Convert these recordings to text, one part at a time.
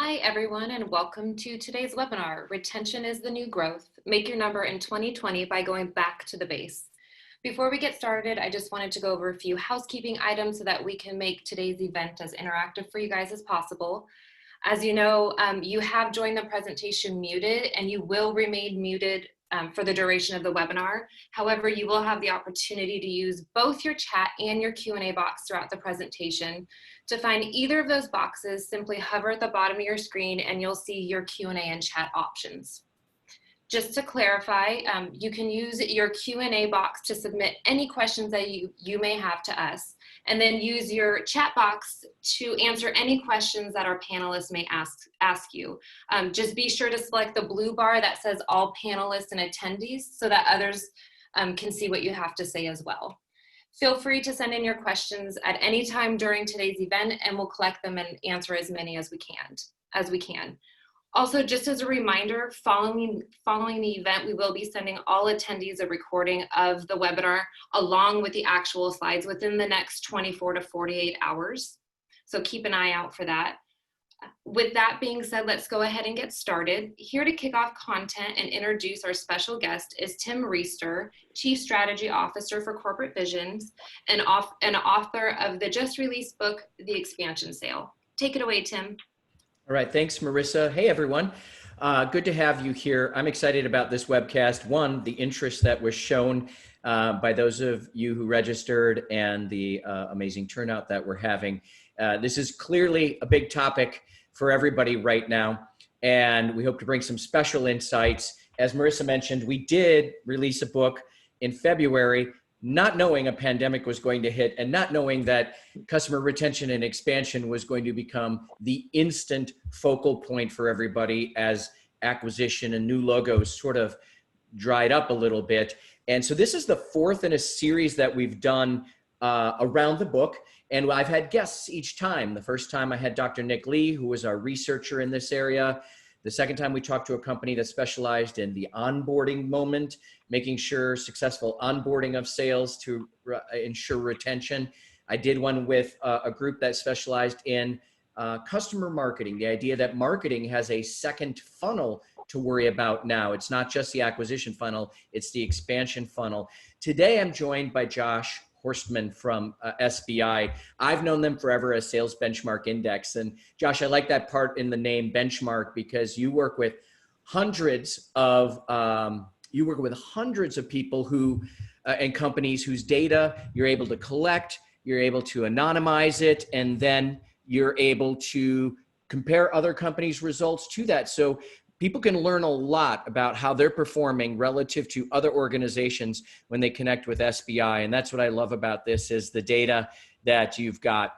Hi, everyone, and welcome to today's webinar, Retention is the New Growth. Make your number in 2020 by going back to the base. Before we get started, I just wanted to go over a few housekeeping items so that we can make today's event as interactive for you guys as possible. As you know, you have joined the presentation muted, and you will remain muted for the duration of the webinar. However, you will have the opportunity to use both your chat and your Q&A box throughout the presentation. To find either of those boxes, simply hover at the bottom of your screen and you'll see your Q&A and chat options. Just to clarify, you can use your Q&A box to submit any questions that you may have to us, and then use your chat box to answer any questions that our panelists may ask you. Just be sure to select the blue bar that says all panelists and attendees so that others can see what you have to say as well. Feel free to send in your questions at any time during today's event, and we'll collect them and answer as many as we can. Also, just as a reminder, following the event, we will be sending all attendees a recording of the webinar along with the actual slides within the next 24 to 48 hours. So keep an eye out for that. With that being said, let's go ahead and get started. Here to kick off content and introduce our special guest is Tim Riesterer, Chief Strategy Officer for Corporate Visions and author of the just released book, The Expansion Sale. Take it away, Tim. All right, thanks, Marissa. Hey, everyone. Good to have you here. I'm excited about this webcast. One, the interest that was shown by those of you who registered and the amazing turnout that we're having. This is clearly a big topic for everybody right now, and we hope to bring some special insights. As Marissa mentioned, we did release a book in February, not knowing a pandemic was going to hit and not knowing that customer retention and expansion was going to become the instant focal point for everybody as acquisition and new logos sort of dried up a little bit. And so this is the fourth in a series that we've done around the book. And I've had guests each time. The first time I had Dr. Nick Lee, who was our researcher in this area. The second time we talked to a company that specialized in the onboarding moment, making sure successful onboarding of sales to ensure retention. I did one with a group that specialized in customer marketing, the idea that marketing has a second funnel to worry about now. It's not just the acquisition funnel, it's the expansion funnel. Today I'm joined by Josh Horstmann from SBI. I've known them forever as Sales Benchmark Index. And Josh, I like that part in the name benchmark because you work with hundreds of people who and companies whose data you're able to collect, you're able to anonymize it, and then you're able to compare other companies' results to that. So people can learn a lot about how they're performing relative to other organizations when they connect with SBI. And that's what I love about this is the data that you've got.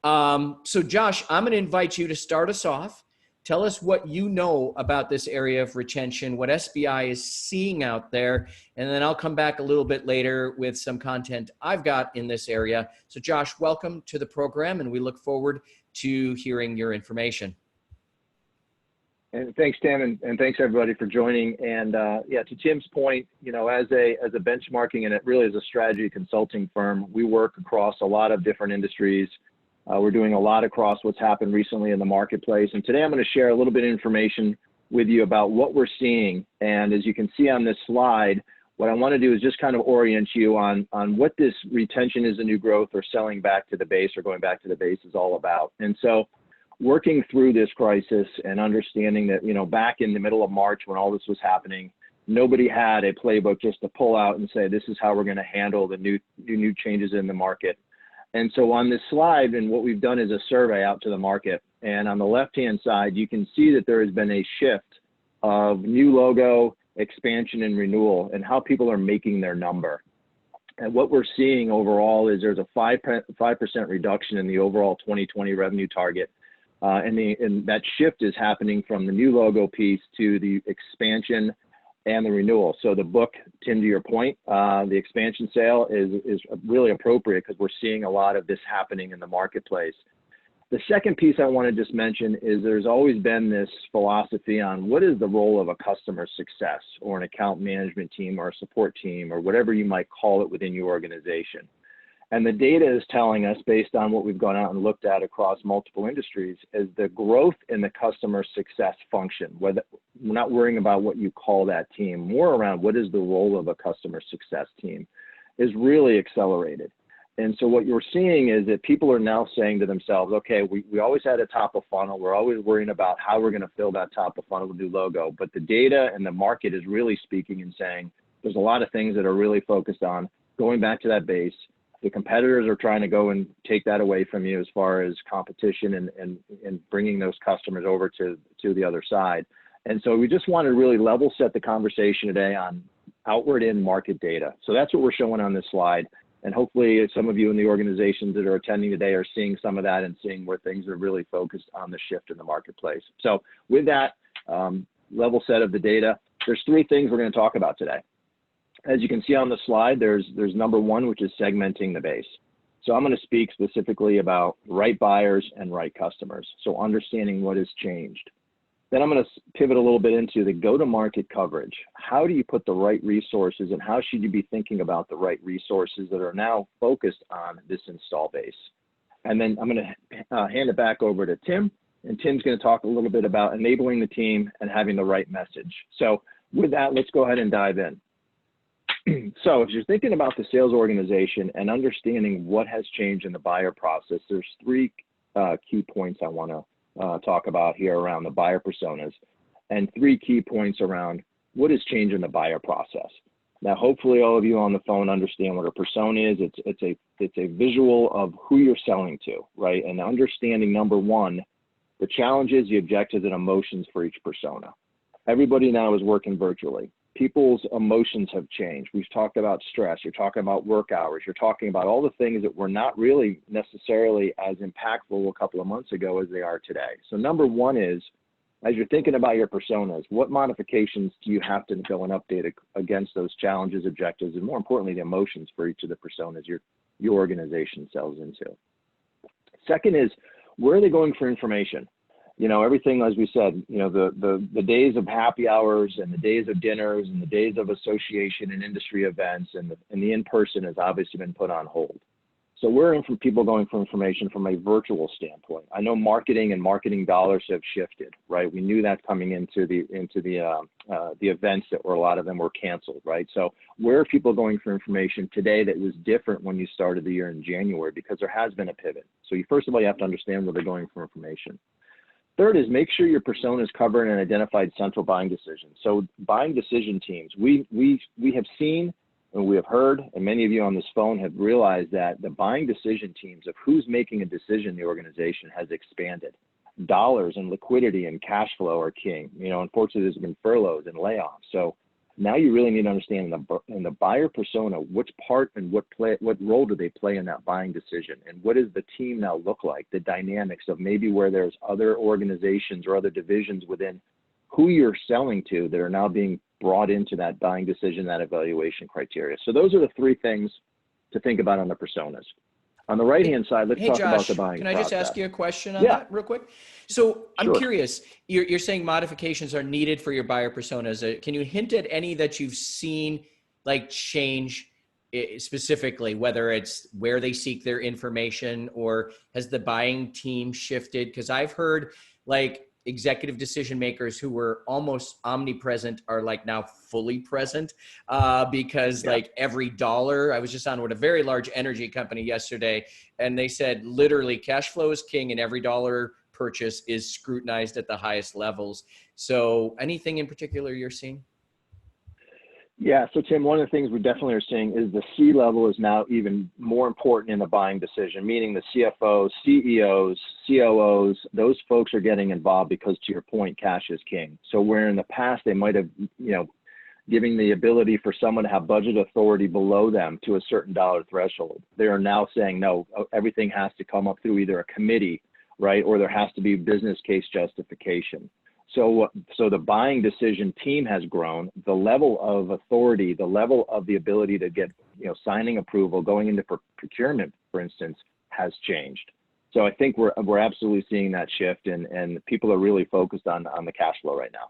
So Josh, I'm gonna invite you to start us off. Tell us what you know about this area of retention, what SBI is seeing out there, and then I'll come back a little bit later with some content I've got in this area. So Josh, welcome to the program, and we look forward to hearing your information. And thanks, Tim, and thanks everybody for joining. And yeah, to Tim's point, you know, as a benchmarking and it really is a strategy consulting firm, we work across a lot of different industries. We're doing a lot across what's happened recently in the marketplace. And today I'm going to share a little bit of information with you about what we're seeing. And as you can see on this slide, what I want to do is just kind of orient you on what this retention is a new growth or selling back to the base or going back to the base is all about. And so working through this crisis and understanding that, you know, back in the middle of March when all this was happening, nobody had a playbook just to pull out and say, this is how we're going to handle the new changes in the market. And so on this slide, and what we've done is a survey out to the market. And on the left-hand side, you can see that there has been a shift of new logo, expansion, and renewal, and how people are making their number. And what we're seeing overall is there's a 5% reduction in the overall 2020 revenue target. And that shift is happening from the new logo piece to the expansion and the renewal. So the book, Tim, to your point, the expansion sale is really appropriate because we're seeing a lot of this happening in the marketplace. The second piece I want to just mention is there's always been this philosophy on what is the role of a customer success or an account management team or a support team or whatever you might call it within your organization. And the data is telling us, based on what we've gone out and looked at across multiple industries, is the growth in the customer success function. Whether we're not worrying about what you call that team, more around what is the role of a customer success team, is really accelerated. And so what you're seeing is that people are now saying to themselves, okay, we always had a top of funnel. We're always worrying about how we're going to fill that top of funnel with new logo. But the data and the market is really speaking and saying there's a lot of things that are really focused on going back to that base. The competitors are trying to go and take that away from you as far as competition and bringing those customers over to the other side. And so we just want to really level set the conversation today on outward in market data. So that's what we're showing on this slide. And hopefully some of you in the organizations that are attending today are seeing some of that and seeing where things are really focused on the shift in the marketplace. So with that level set of the data, there's three things we're going to talk about today. As you can see on the slide, there's number one, which is segmenting the base. So I'm going to speak specifically about right buyers and right customers. So understanding what has changed. Then I'm going to pivot a little bit into the go-to-market coverage. How do you put the right resources and how should you be thinking about the right resources that are now focused on this install base? And then I'm going to hand it back over to Tim, and Tim's going to talk a little bit about enabling the team and having the right message. So with that, let's go ahead and dive in. So if you're thinking about the sales organization and understanding what has changed in the buyer process, there's three key points I want to talk about here around the buyer personas, and three key points around what has changed in the buyer process. Now, hopefully all of you on the phone understand what a persona is. It's a visual of who you're selling to, right? And understanding, number one, the challenges, the objectives, and emotions for each persona. Everybody now is working virtually. People's emotions have changed. We've talked about stress. You're talking about work hours. You're talking about all the things that were not really necessarily as impactful a couple of months ago as they are today. So number one is, as you're thinking about your personas, what modifications do you have to go and update against those challenges, objectives, and more importantly, the emotions for each of the personas your organization sells into? Second is, where are they going for information? You know, everything, as we said, you know, the days of happy hours and the days of dinners and the days of association and industry events and the in-person has obviously been put on hold. So we're in for people going for information from a virtual standpoint. I know marketing and marketing dollars have shifted, right? We knew that coming into the events that were, a lot of them were canceled, right? So where are people going for information today that was different when you started the year in January, because there has been a pivot. So first of all, you have to understand where they're going for information. Third is make sure your persona is covered and identified central buying decisions. So buying decision teams, we have seen and we have heard, and many of you on this phone have realized that the buying decision teams of who's making a decision in the organization has expanded. Dollars and liquidity and cash flow are king. You know, unfortunately, there's been furloughs and layoffs. So now you really need to understand in the buyer persona, which part and what role do they play in that buying decision? And what does the team now look like? The dynamics of maybe where there's other organizations or other divisions within who you're selling to that are now being brought into that buying decision, that evaluation criteria. So those are the three things to think about on the personas. On the right-hand side, let's talk Josh, about the buying can I process. just ask you a question on that real quick? So I'm Sure. curious, you're saying modifications are needed for your buyer personas. Can you hint at any that you've seen like change specifically, whether it's where they seek their information or has the buying team shifted? Because I've heard like executive decision makers who were almost omnipresent are like now fully present because like every dollar, I was just on with a very large energy company yesterday, and they said literally cash flow is king and every dollar purchase is scrutinized at the highest levels. So anything in particular you're seeing? Yeah, so Tim, one of the things we definitely are seeing is the C-level is now even more important in the buying decision, meaning the CFOs, CEOs, COOs, those folks are getting involved because, to your point, cash is king. So where in the past they might have, giving the ability for someone to have budget authority below them to a certain dollar threshold, they are now saying, no, everything has to come up through either a committee, right, or there has to be business case justification. So the buying decision team has grown. The level of authority, the level of the ability to get, signing approval, going into procurement, for instance, has changed. So I think we're absolutely seeing that shift, and people are really focused on the cash flow right now.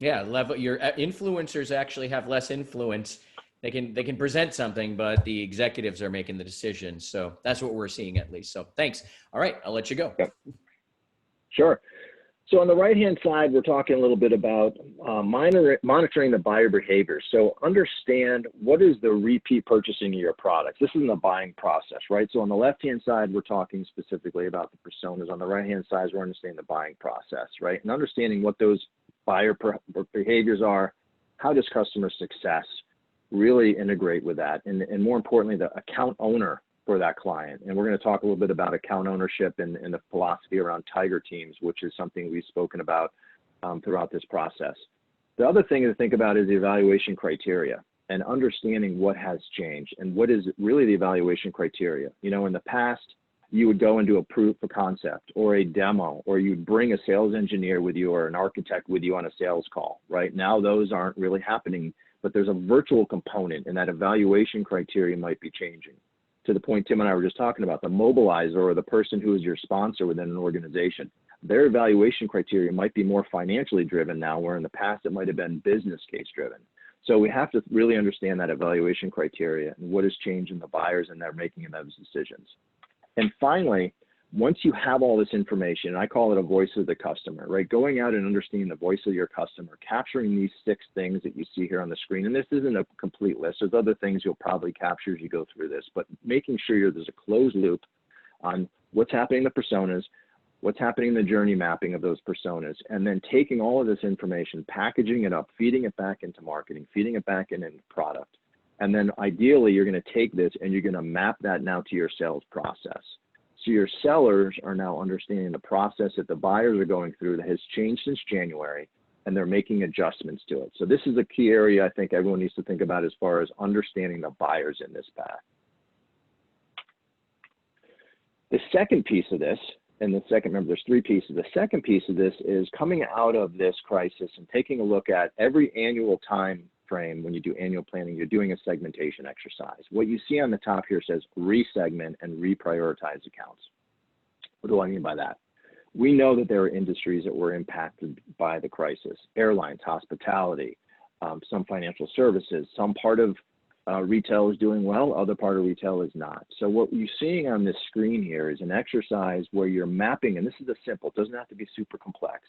Yeah, your influencers actually have less influence they can present something, but the executives are making the decisions. So that's what we're seeing at least. So thanks. All right, I'll let you go. Yep. Sure. So on the right-hand side, we're talking a little bit about monitoring the buyer behavior. So understand what is the repeat purchasing of your products. This is in the buying process, right? So on the left-hand side, we're talking specifically about the personas. On the right-hand side, we're understanding the buying process, right? And understanding what those buyer behaviors are, how does customer success really integrate with that? And more importantly, the account owner for that client. And we're going to talk a little bit about account ownership and the philosophy around tiger teams, which is something we've spoken about throughout this process. The other thing to think about is the evaluation criteria and understanding what has changed and what is really the evaluation criteria. You know, in the past, you would go and do a proof of concept or a demo, or you'd bring a sales engineer with you or an architect with you on a sales call. Right now, those aren't really happening, but there's a virtual component, and that evaluation criteria might be changing. To the point Tim and I were just talking about, the mobilizer or the person who is your sponsor within an organization, their evaluation criteria might be more financially driven now, where in the past it might have been business case driven. So we have to really understand that evaluation criteria and what has changed in the buyers and they're making those decisions. And finally, once you have all this information, and I call it a voice of the customer, right? Going out and understanding the voice of your customer, capturing these 6 things that you see here on the screen. And this isn't a complete list. There's other things you'll probably capture as you go through this, but making sure there's a closed loop on what's happening in the personas, what's happening in the journey mapping of those personas, and then taking all of this information, packaging it up, feeding it back into marketing, feeding it back into product. And then ideally, you're going to take this and you're going to map that now to your sales process. So your sellers are now understanding the process that the buyers are going through that has changed since January, and they're making adjustments to it. So this is a key area I think everyone needs to think about as far as understanding the buyers in this path. The second piece of this, and remember there's 3 pieces. The second piece of this is coming out of this crisis and taking a look at every annual time frame. When you do annual planning, you're doing a segmentation exercise. What you see on the top here says resegment and reprioritize accounts. What do I mean by that? We know that there are industries that were impacted by the crisis: airlines, hospitality, some financial services. Some part of retail is doing well, other part of retail is not. So what you're seeing on this screen here is an exercise where you're mapping, and this is a simple, it doesn't have to be super complex,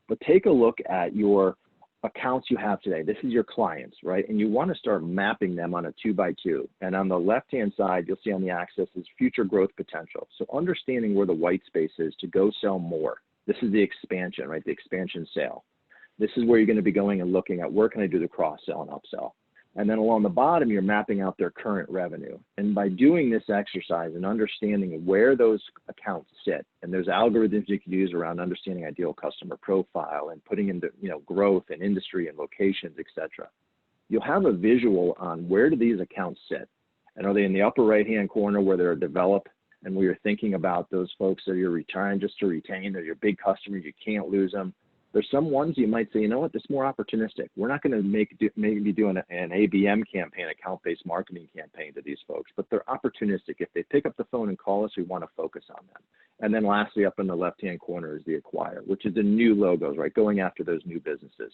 but take a look at your accounts you have today. This is your clients, right? And you want to start mapping them on a 2x2. And on the left-hand side, you'll see on the axis is future growth potential. So understanding where the white space is to go sell more. This is the expansion, right? The expansion sale. This is where you're going to be going and looking at where can I do the cross-sell and upsell. And then along the bottom, you're mapping out their current revenue. And by doing this exercise and understanding where those accounts sit, and there's algorithms you can use around understanding ideal customer profile and putting into growth and industry and locations, etc. You'll have a visual on where do these accounts sit, and are they in the upper right-hand corner where they're developed, and we are thinking about those folks that you're retiring just to retain. They're your big customers, you can't lose them. There's some ones you might say, you know what, this is more opportunistic. We're not going to maybe doing an ABM campaign, account-based marketing campaign to these folks, but they're opportunistic. If they pick up the phone and call us, we want to focus on them. And then lastly, up in the left-hand corner is the acquire, which is the new logos, right? Going after those new businesses.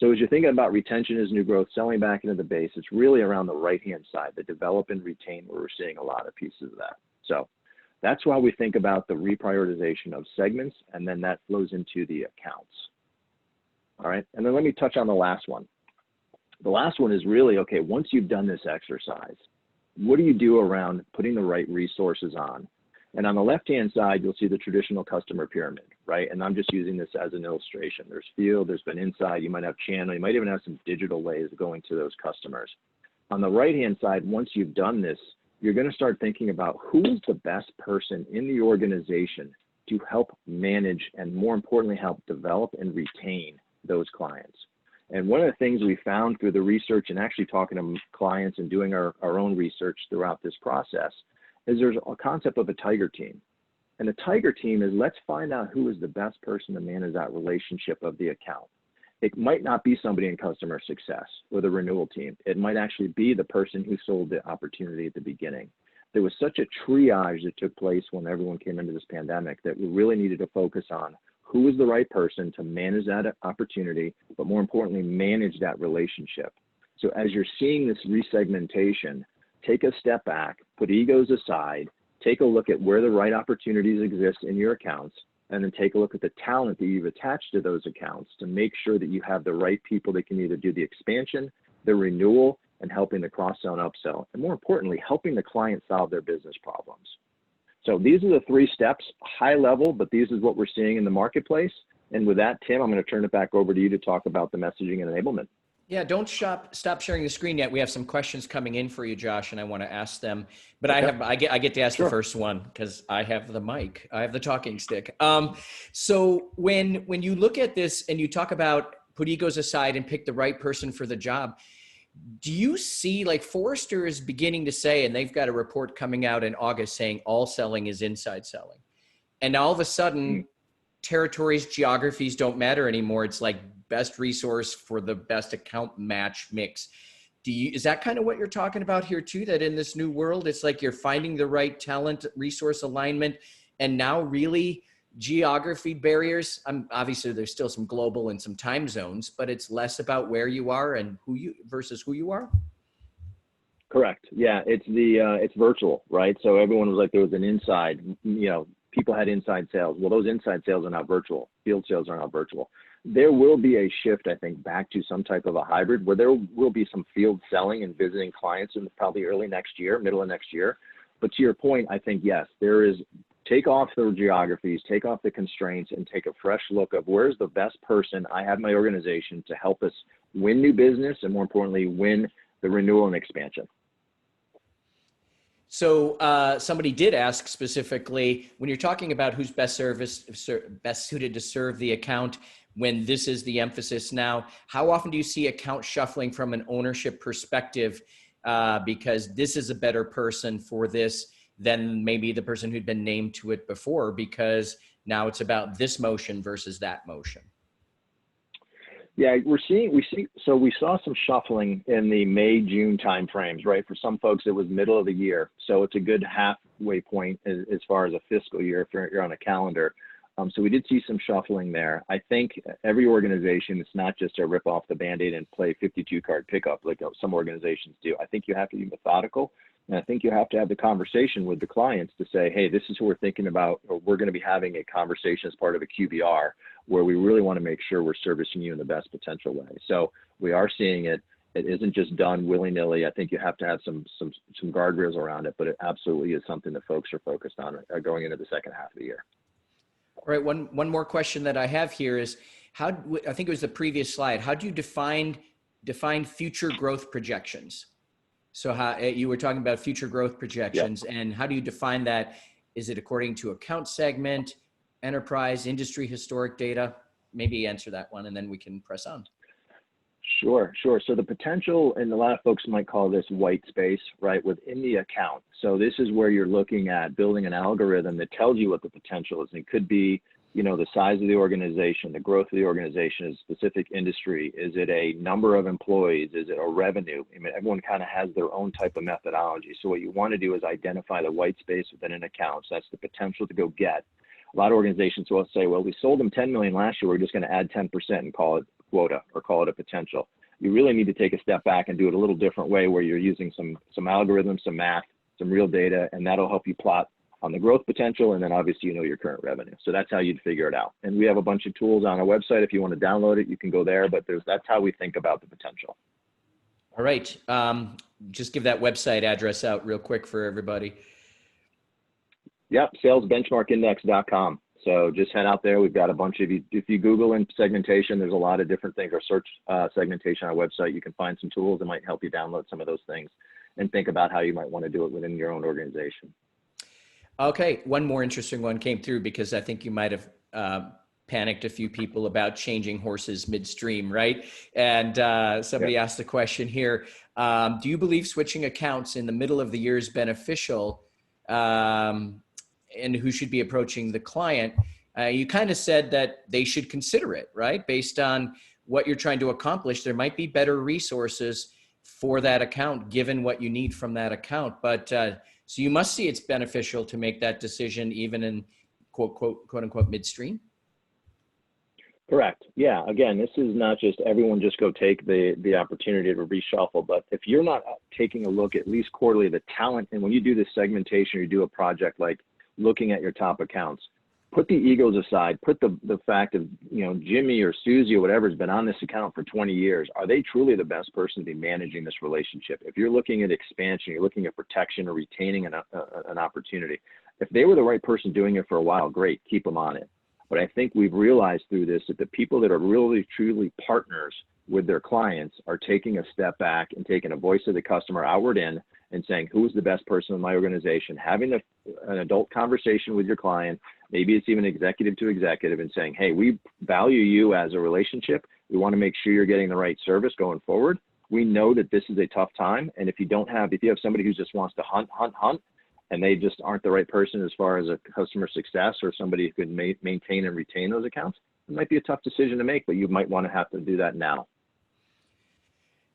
So as you're thinking about retention as new growth, selling back into the base, it's really around the right-hand side, the develop and retain, where we're seeing a lot of pieces of that. So that's why we think about the reprioritization of segments, and then that flows into the accounts. All right, and then let me touch on the last one. The last one is really, okay, once you've done this exercise, what do you do around putting the right resources on? And on the left-hand side, you'll see the traditional customer pyramid, right? And I'm just using this as an illustration. There's field, there's been inside, you might have channel, you might even have some digital ways of going to those customers. On the right-hand side, once you've done this, you're going to start thinking about who is the best person in the organization to help manage and, more importantly, help develop and retain those clients. And one of the things we found through the research and actually talking to clients and doing our own research throughout this process is there's a concept of a tiger team. And the tiger team is, let's find out who is the best person to manage that relationship of the account. It might not be somebody in customer success or the renewal team. It might actually be the person who sold the opportunity at the beginning. There was such a triage that took place when everyone came into this pandemic that we really needed to focus on who is the right person to manage that opportunity, but more importantly, manage that relationship. So as you're seeing this resegmentation, take a step back, put egos aside, take a look at where the right opportunities exist in your accounts, and then take a look at the talent that you've attached to those accounts to make sure that you have the right people that can either do the expansion, the renewal, and helping the cross-sell and upsell, and more importantly, helping the client solve their business problems. So these are the 3 steps, high level, but these is what we're seeing in the marketplace. And with that, Tim, I'm going to turn it back over to you to talk about the messaging and enablement. Yeah, don't stop sharing the screen yet. We have some questions coming in for you, Josh, and I want to ask them. But Okay. I get to ask Sure. the first one because I have the mic. I have the talking stick. So when you look at this and you talk about put egos aside and pick the right person for the job, do you see, like, Forrester is beginning to say, and they've got a report coming out in August saying all selling is inside selling, and all of a sudden territories, geographies don't matter anymore. It's like best resource for the best account match mix. Is that kind of what you're talking about here too? That in this new world, it's like you're finding the right talent, resource alignment, and now really geography barriers. Obviously there's still some global and some time zones, but it's less about where you are and versus who you are. Correct. Yeah, it's virtual, right? So everyone was like, there was an inside, people had inside sales. Well, those inside sales are not virtual. Field sales are not virtual. There will be a shift, I think, back to some type of a hybrid where there will be some field selling and visiting clients in probably early next year, middle of next year. But to your point, I think, yes, there is, take off the geographies, take off the constraints, and take a fresh look of where's the best person I have in my organization to help us win new business and, more importantly, win the renewal and expansion. So somebody did ask specifically, when you're talking about who's best suited to serve the account, when this is the emphasis now, how often do you see account shuffling from an ownership perspective? Because this is a better person for this than maybe the person who'd been named to it before, because now it's about this motion versus that motion. Yeah, so we saw some shuffling in the May, June timeframes, right? For some folks, it was middle of the year. So it's a good halfway point as far as a fiscal year if you're on a calendar. So we did see some shuffling there. I think every organization, it's not just a rip off the Band-Aid and play 52 card pickup like some organizations do. I think you have to be methodical. And I think you have to have the conversation with the clients to say, hey, this is who we're thinking about, or we're going to be having a conversation as part of a QBR where we really want to make sure we're servicing you in the best potential way. So we are seeing it. It isn't just done willy-nilly. I think you have to have some guardrails around it, but it absolutely is something that folks are focused on going into the second half of the year. All right, one more question that I have here is, I think it was the previous slide, how do you define future growth projections? So how you were talking about future growth projections, yep. And how do you define that? Is it according to account segment, enterprise, industry, historic data? Maybe answer that one and then we can press on. Sure. So the potential, and a lot of folks might call this white space, right, within the account. So this is where you're looking at building an algorithm that tells you what the potential is. And it could be, the size of the organization, the growth of the organization, is a specific industry. Is it a number of employees? Is it a revenue? I mean, everyone kind of has their own type of methodology. So what you want to do is identify the white space within an account. So that's the potential to go get. A lot of organizations will say, well, we sold them 10 million last year. We're just going to add 10% and call it quota or call it a potential. You really need to take a step back and do it a little different way where you're using some algorithms, some math, some real data, and that'll help you plot on the growth potential, and then obviously your current revenue. So that's how you'd figure it out. And we have a bunch of tools on our website. If you want to download it, you can go there, but that's how we think about the potential. All right. Just give that website address out real quick for everybody. Yep, salesbenchmarkindex.com. So just head out there. We've got a bunch of, if you Google in segmentation, there's a lot of different things, or search segmentation on our website. You can find some tools that might help you download some of those things and think about how you might want to do it within your own organization. Okay, one more interesting one came through because I think you might have panicked a few people about changing horses midstream, right? And somebody asked the question here, do you believe switching accounts in the middle of the year is beneficial? And who should be approaching the client? You kind of said that they should consider it, right? Based on what you're trying to accomplish, there might be better resources for that account, given what you need from that account. But so you must see it's beneficial to make that decision even in quote unquote midstream. Correct. Yeah. Again, this is not just everyone just go take the opportunity to reshuffle, but if you're not taking a look at least quarterly, the talent, and when you do this segmentation, you do a project like looking at your top accounts, put the egos aside, put the fact of, Jimmy or Susie or whatever has been on this account for 20 years. Are they truly the best person to be managing this relationship? If you're looking at expansion, you're looking at protection or retaining an opportunity. If they were the right person doing it for a while, great, keep them on it. But I think we've realized through this that the people that are really, truly partners with their clients are taking a step back and taking a voice of the customer outward in and saying, who is the best person in my organization, having an adult conversation with your client, maybe it's even executive to executive, and saying, hey, we value you as a relationship. We want to make sure you're getting the right service going forward. We know that this is a tough time. And if you have somebody who just wants to hunt, and they just aren't the right person as far as a customer success or somebody who can maintain and retain those accounts, it might be a tough decision to make, but you might want to have to do that now.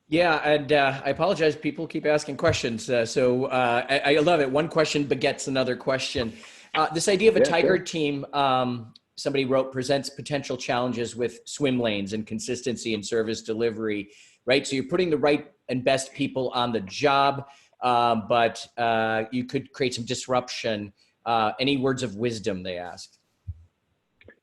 Yeah, and I apologize. People keep asking questions, so I love it. One question begets another question. This idea of a tiger team, somebody wrote, presents potential challenges with swim lanes and consistency in service delivery, right? So you're putting the right and best people on the job, but you could create some disruption. Any words of wisdom, they asked?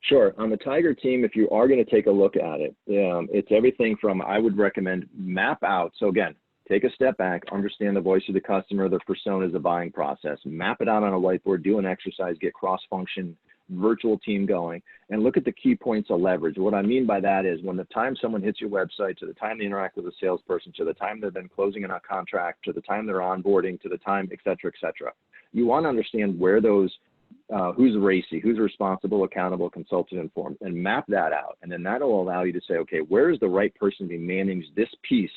Sure. On the Tiger team, if you are going to take a look at it, it's everything from, I would recommend map out. So again, take a step back, understand the voice of the customer, the personas, the buying process, map it out on a whiteboard, do an exercise, get cross-function virtual team going, and look at the key points of leverage. What I mean by that is when the time someone hits your website, to the time they interact with a salesperson, to the time they've been closing in a contract, to the time they're onboarding, to the time, et cetera, you want to understand where those who's racy, who's responsible, accountable, consultant, informed, and map that out. And then that'll allow you to say, okay, where is the right person to be managing this piece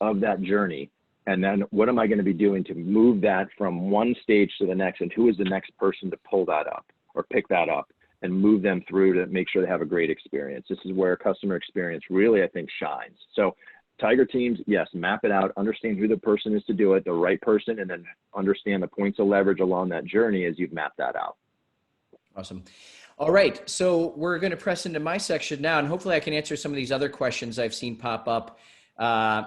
of that journey? And then what am I going to be doing to move that from one stage to the next? And who is the next person to pull that up or pick that up and move them through to make sure they have a great experience? This is where customer experience really, I think, shines. So Tiger teams, yes, map it out, understand who the person is to do it, the right person, and then understand the points of leverage along that journey as you've mapped that out. Awesome. All right. So we're going to press into my section now, and hopefully I can answer some of these other questions I've seen pop up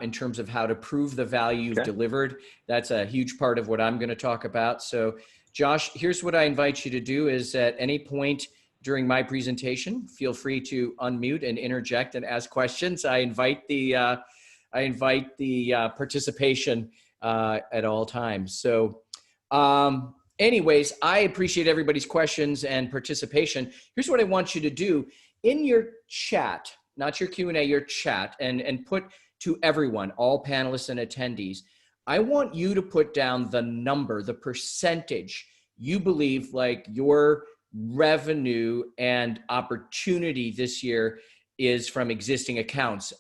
in terms of how to prove the value you've delivered. That's a huge part of what I'm going to talk about. So Josh, here's what I invite you to do is at any point during my presentation, feel free to unmute and interject and ask questions. I invite the participation at all times. So anyways, I appreciate everybody's questions and participation. Here's what I want you to do in your chat, not your Q&A, your chat, and put to everyone, all panelists and attendees. I want you to put down the number, the percentage you believe like your revenue and opportunity this year is from existing accounts.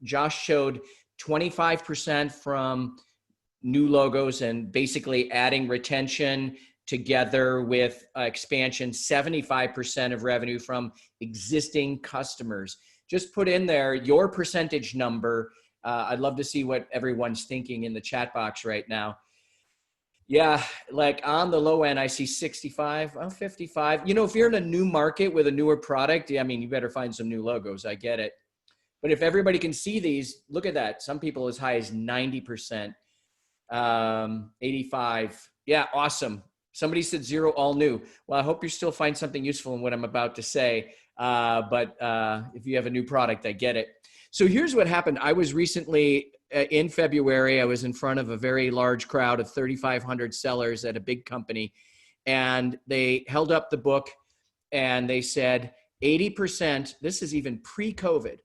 Josh showed 25% from new logos and basically adding retention together with expansion, 75% of revenue from existing customers. Just put in there your percentage number. I'd love to see what everyone's thinking in the chat box right now. Yeah, like on the low end, I see 65, 55. You know, if you're in a new market with a newer product, I mean, you better find some new logos. I get it. But if everybody can see these, look at that. Some people as high as 90%, 85. Yeah, awesome. Somebody said 0, all new. Well, I hope you still find something useful in what I'm about to say. But if you have a new product, I get it. So here's what happened. I was recently in February, I was in front of a very large crowd of 3,500 sellers at a big company. And they held up the book and they said 80%, this is even pre-COVID,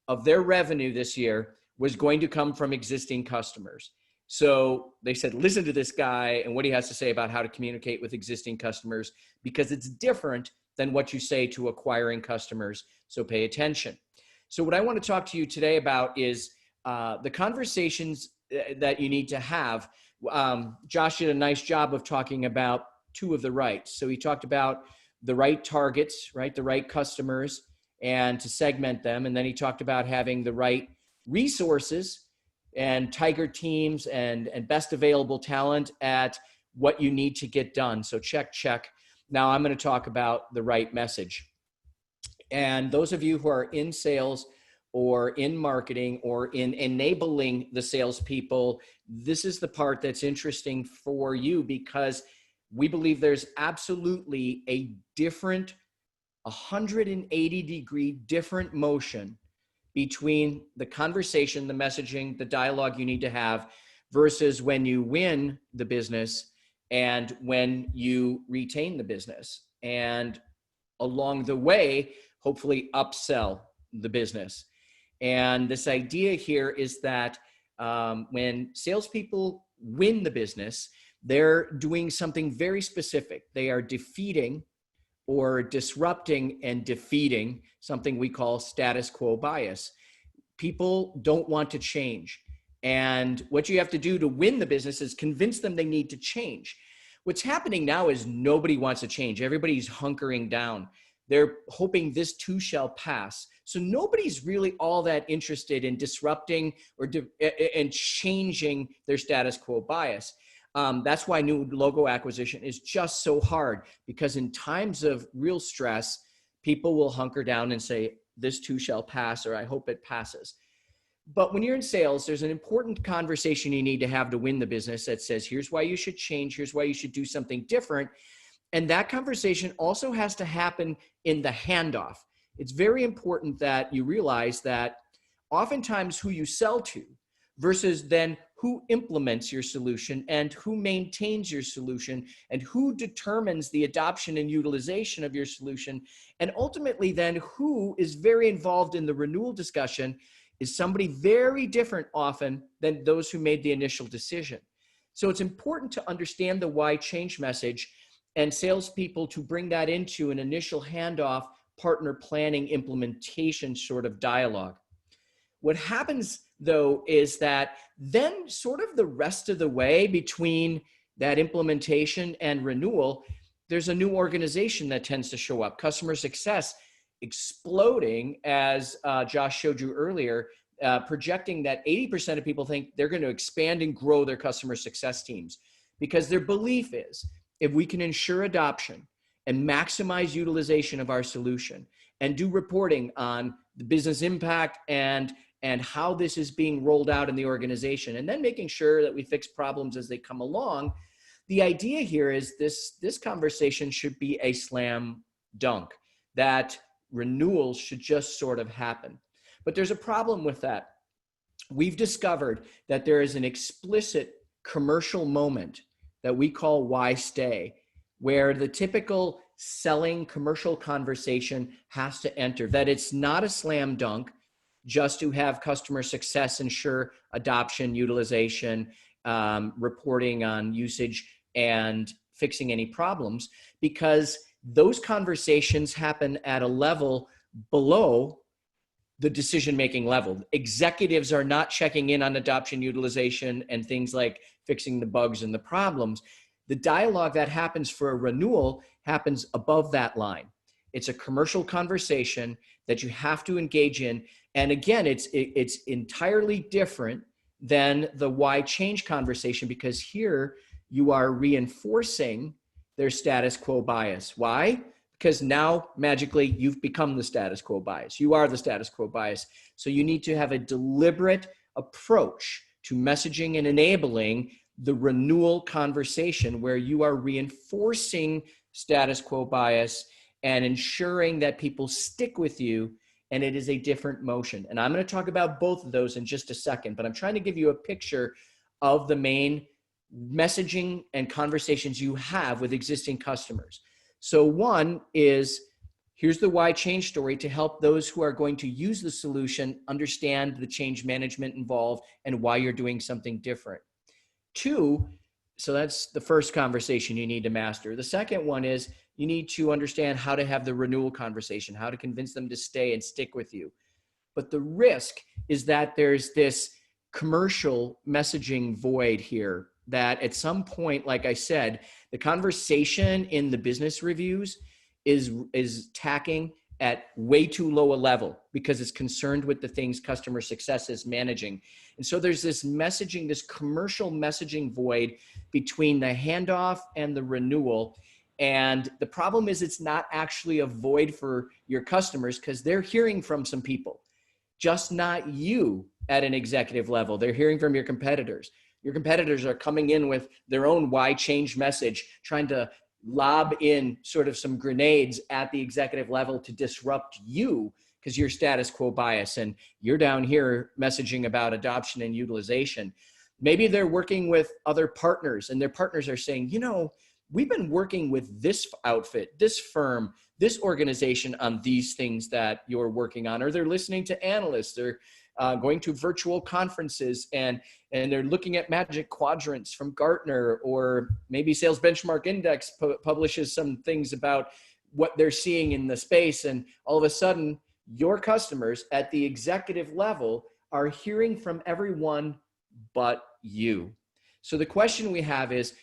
of their revenue this year was going to come from existing customers. So they said, listen to this guy and what he has to say about how to communicate with existing customers, because it's different than what you say to acquiring customers. So pay attention. So what I want to talk to you today about is the conversations that you need to have. Josh did a nice job of talking about 2 of the rights. So he talked about the right targets, right? The right customers, and to segment them. And then he talked about having the right resources and tiger teams and best available talent at what you need to get done. So check. Now I'm going to talk about the right message. And those of you who are in sales or in marketing or in enabling the salespeople, this is the part that's interesting for you, because we believe there's absolutely a different 180-degree different motion between the conversation, the messaging, the dialogue you need to have versus when you win the business and when you retain the business. And along the way, hopefully upsell the business. And this idea here is that when salespeople win the business, they're doing something very specific. They are defeating or disrupting and defeating something we call status quo bias. People don't want to change. And what you have to do to win the business is convince them they need to change. What's happening now is nobody wants to change. Everybody's hunkering down. They're hoping this too shall pass. So nobody's really all that interested in disrupting or and changing their status quo bias. That's why new logo acquisition is just so hard, because in times of real stress, people will hunker down and say, this too shall pass, or I hope it passes. But when you're in sales, there's an important conversation you need to have to win the business that says, here's why you should change, here's why you should do something different. And that conversation also has to happen in the handoff. It's very important that you realize that oftentimes who you sell to versus then who implements your solution and who maintains your solution and who determines the adoption and utilization of your solution, and ultimately then who is very involved in the renewal discussion, is somebody very different often than those who made the initial decision. So it's important to understand the why change message and salespeople to bring that into an initial handoff, partner planning, implementation sort of dialogue. What happens though is that then sort of the rest of the way between that implementation and renewal, there's a new organization that tends to show up. Customer success exploding, as Josh showed you earlier, projecting that 80% of people think they're going to expand and grow their customer success teams, because their belief is if we can ensure adoption and maximize utilization of our solution and do reporting on the business impact and how this is being rolled out in the organization, and then making sure that we fix problems as they come along. The idea here is this conversation should be a slam dunk, that renewals should just sort of happen. But there's a problem with that. We've discovered that there is an explicit commercial moment that we call why stay, where the typical selling commercial conversation has to enter, that it's not a slam dunk just to have customer success ensure adoption, utilization, reporting on usage, and fixing any problems, because those conversations happen at a level below the decision-making level. Executives are not checking in on adoption, utilization, and things like fixing the bugs and the problems. The dialogue that happens for a renewal happens above that line. It's a commercial conversation that you have to engage in. And again, it's entirely different than the why change conversation, because here you are reinforcing their status quo bias. Why? Because now magically you've become the status quo bias. You are the status quo bias. So you need to have a deliberate approach to messaging and enabling the renewal conversation where you are reinforcing status quo bias and ensuring that people stick with you, and it is a different motion. And I'm going to talk about both of those in just a second, but I'm trying to give you a picture of the main messaging and conversations you have with existing customers. So one is, here's the why change story to help those who are going to use the solution understand the change management involved and why you're doing something different. Two, so that's the first conversation you need to master. The second one is you need to understand how to have the renewal conversation, how to convince them to stay and stick with you. But the risk is that there's this commercial messaging void here, that at some point, like I said, the conversation in the business reviews is tacking at way too low a level because it's concerned with the things customer success is managing. And so there's this messaging, this commercial messaging void between the handoff and the renewal. And the problem is it's not actually a void for your customers because they're hearing from some people, just not you at an executive level. They're hearing from your competitors. Your competitors are coming in with their own why change message, trying to lob in sort of some grenades at the executive level to disrupt you because you're status quo bias and you're down here messaging about adoption and utilization. Maybe they're working with other partners and their partners are saying, you know, we've been working with this outfit, this firm, this organization on these things that you're working on, or they're listening to analysts, they're going to virtual conferences and they're looking at magic quadrants from Gartner, or maybe Sales Benchmark Index publishes some things about what they're seeing in the space. And all of a sudden, your customers at the executive level are hearing from everyone but you. So the question we have is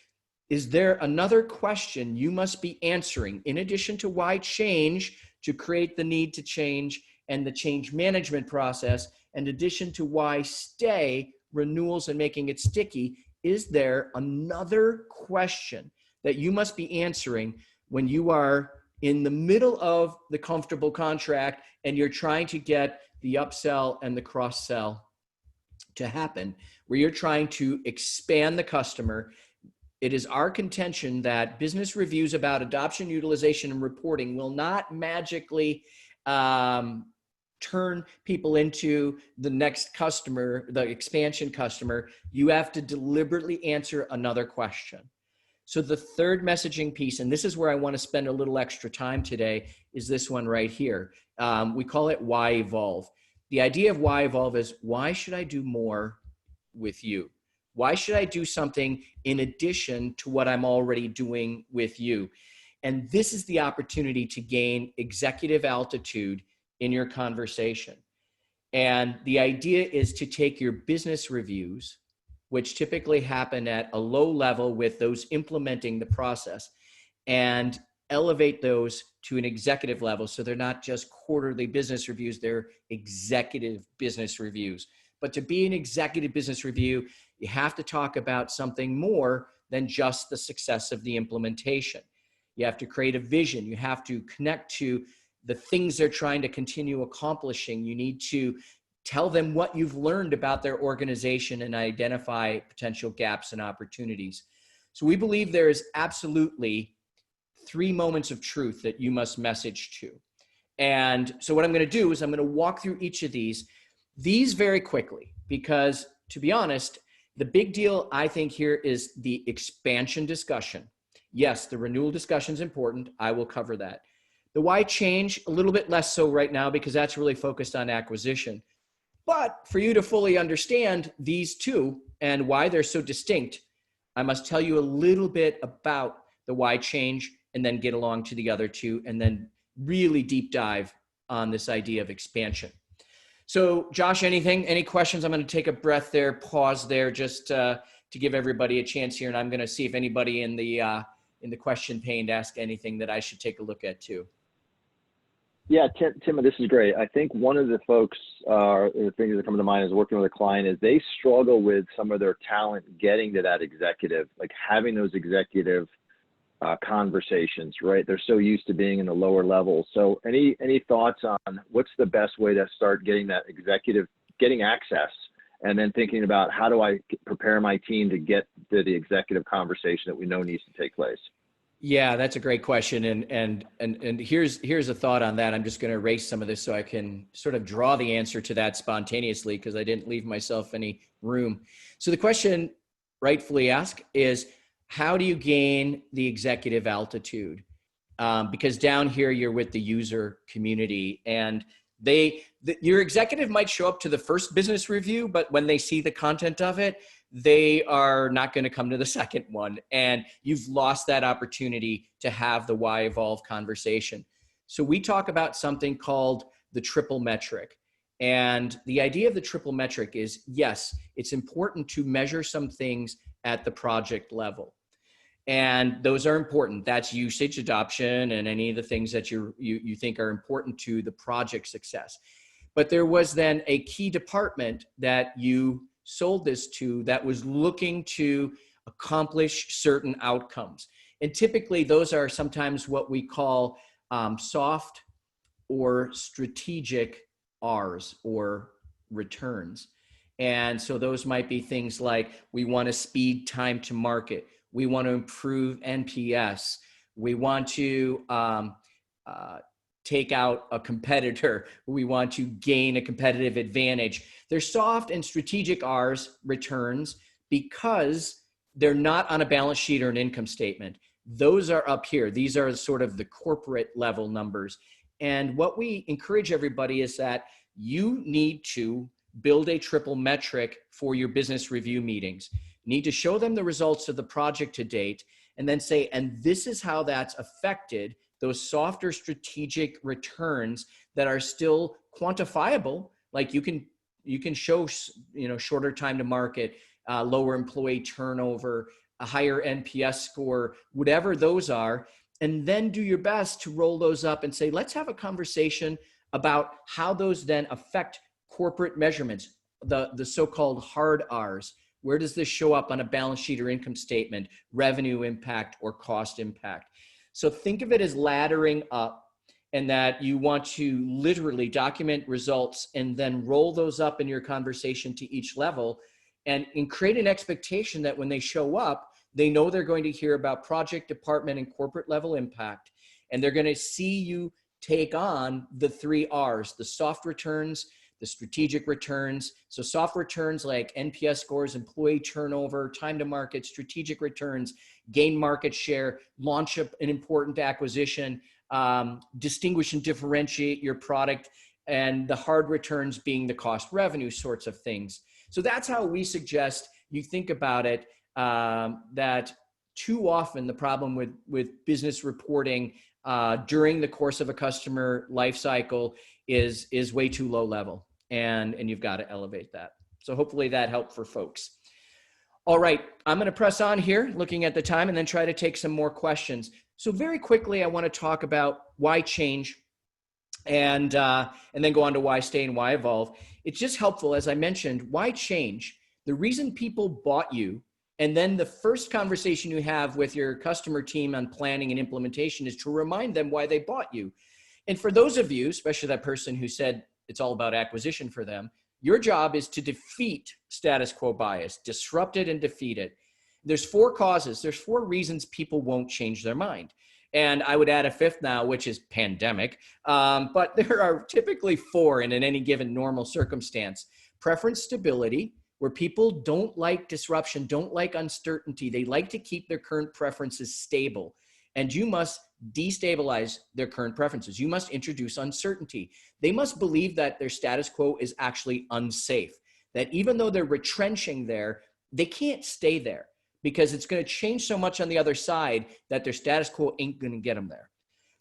there another question you must be answering in addition to why change, to create the need to change and the change management process, in addition to why stay, renewals and making it sticky? Is there another question that you must be answering when you are in the middle of the comfortable contract and you're trying to get the upsell and the cross sell to happen, where you're trying to expand the customer? It is our contention that business reviews about adoption, utilization, and reporting will not magically turn people into the next customer, the expansion customer. You have to deliberately answer another question. So the third messaging piece, and this is where I want to spend a little extra time today, is this one right here. We call it why evolve. The idea of why evolve is, why should I do more with you? Why should I do something in addition to what I'm already doing with you? And this is the opportunity to gain executive altitude in your conversation. And the idea is to take your business reviews, which typically happen at a low level with those implementing the process, and elevate those to an executive level. So they're not just quarterly business reviews, they're executive business reviews. But to be an executive business review, you have to talk about something more than just the success of the implementation. You have to create a vision. You have to connect to the things they're trying to continue accomplishing. You need to tell them what you've learned about their organization and identify potential gaps and opportunities. So we believe there is absolutely 3 moments of truth that you must message to. And so what I'm going to do is I'm going to walk through each of these very quickly, because to be honest, the big deal I think here is the expansion discussion. Yes, the renewal discussion is important. I will cover that. The why change, a little bit less so right now because that's really focused on acquisition. But for you to fully understand these two and why they're so distinct, I must tell you a little bit about the why change and then get along to the other two and then really deep dive on this idea of expansion. So Josh, any questions? I'm going to take a breath there, pause there, just to give everybody a chance here. And I'm going to see if anybody in the question pane ask anything that I should take a look at too. Yeah, Tim, this is great. I think one of the folks, the things that come to mind is working with a client is they struggle with some of their talent getting to that executive, like having those executive conversations, right? They're so used to being in the lower levels. So any thoughts on what's the best way to start getting that executive, getting access, and then thinking about how do I prepare my team to get to the executive conversation that we know needs to take place? Yeah, that's a great question. And here's a thought on that. I'm just going to erase some of this so I can sort of draw the answer to that spontaneously because I didn't leave myself any room. So the question rightfully asked is, how do you gain the executive altitude? Because down here, you're with the user community and your executive might show up to the first business review, but when they see the content of it, they are not going to come to the second one. And you've lost that opportunity to have the why evolve conversation. So we talk about something called the triple metric. And the idea of the triple metric is, yes, it's important to measure some things at the project level. And those are important. That's usage, adoption, and any of the things that you think are important to the project success. But there was then a key department that you sold this to that was looking to accomplish certain outcomes. And typically those are sometimes what we call soft or strategic R's or returns. And so those might be things like we want to speed time to market. We want to improve NPS. We want to take out a competitor. We want to gain a competitive advantage. They're soft and strategic R's, returns, because they're not on a balance sheet or an income statement. Those are up here. These are sort of the corporate level numbers. And what we encourage everybody is that you need to build a triple metric for your business review meetings. You need to show them the results of the project to date, and then say, and this is how that's affected those softer strategic returns that are still quantifiable. Like you can show, shorter time to market, lower employee turnover, a higher NPS score, whatever those are, and then do your best to roll those up and say, let's have a conversation about how those then affect corporate measurements, the so-called hard R's. Where does this show up on a balance sheet or income statement, revenue impact or cost impact? So think of it as laddering up, and that you want to literally document results and then roll those up in your conversation to each level, and create an expectation that when they show up, they know they're going to hear about project, department, and corporate level impact. And they're going to see you take on the 3 R's, the soft returns, the strategic returns. So soft returns like NPS scores, employee turnover, time to market, strategic returns, gain market share, launch an important acquisition, distinguish and differentiate your product, and the hard returns being the cost revenue sorts of things. So that's how we suggest you think about it, that too often the problem with business reporting during the course of a customer life cycle is way too low level, and you've got to elevate that. So hopefully that helped for folks. All right, I'm going to press on here looking at the time and then try to take some more questions. So very quickly, I want to talk about why change, and then go on to why stay and why evolve. It's just helpful, as I mentioned, why change? The reason people bought you, and then the first conversation you have with your customer team on planning and implementation is to remind them why they bought you. And for those of you, especially that person who said it's all about acquisition for them, your job is to defeat status quo bias, disrupt it and defeat it. There's 4 causes. There's 4 reasons people won't change their mind. And I would add a 5th now, which is pandemic. But there are typically 4 in any given normal circumstance. Preference stability, where people don't like disruption, don't like uncertainty. They like to keep their current preferences stable. And you must destabilize their current preferences. You must introduce uncertainty. They must believe that their status quo is actually unsafe, that even though they're retrenching there, they can't stay there because it's going to change so much on the other side that their status quo ain't going to get them there.